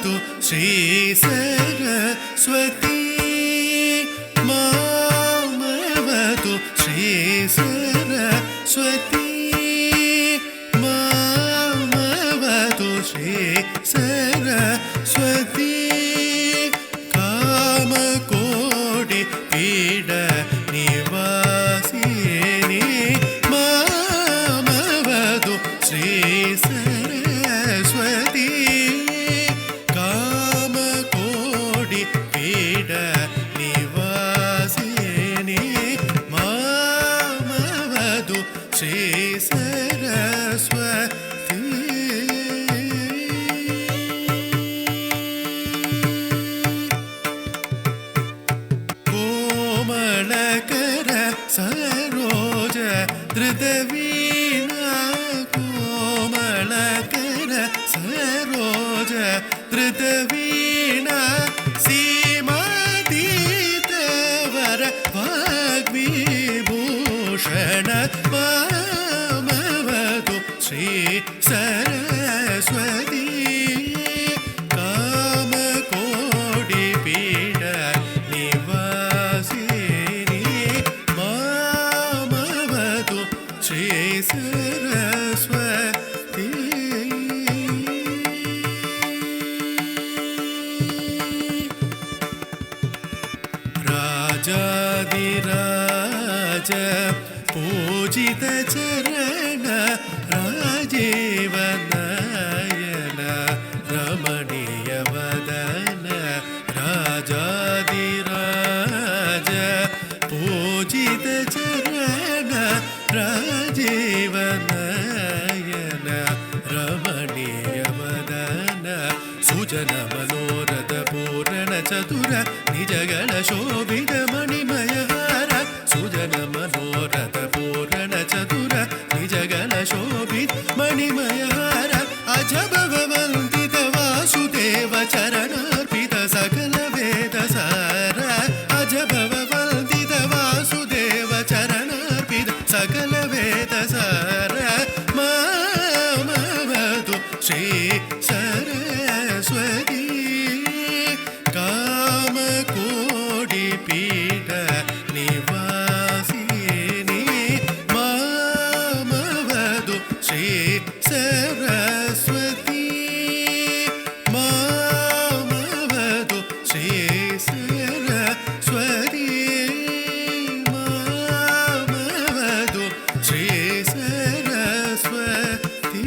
श्री सरस्वती मामवतु श्री सरस्वती मामवतु श्री सरस्वती कामकोटि पीड निवासिनी मामवतु श्री सरस्वती कामकोटि पीड निवासिनी मामवतु श्री सरस्वती कोमलकर सरोज धृतवीणा कोमलकर सरोज धृतवीणा सीमातीतवर वाग्विभूषण मामवतु श्री सरस्वती कामकोटि पीड निवासिनी मामवतु श्री सरस्वती राजाधिराज पूजित चरण राजीव नयन रमणीय वदन राजाधिराज पूजित चरण राजीव नयन रमणीय वदन सुजन मनोरथ पूर्ण चतुर निजगण शोभित मणिमय हार सुजन मनोरथ पूर्ण चतुर निजगण शोभित मणिमय हार अजब वंदित वासुदेव चरणार्पित सकल वेद सार अजब वंदित वासुदेव चरणार्पित सकल वेद सार मामवतु श्री सरस्वती कामकोटि पीड निवासिनी मामवतु श्री सरस्वती मामवतु श्री सरस्वती मामवतु श्री सरस्वती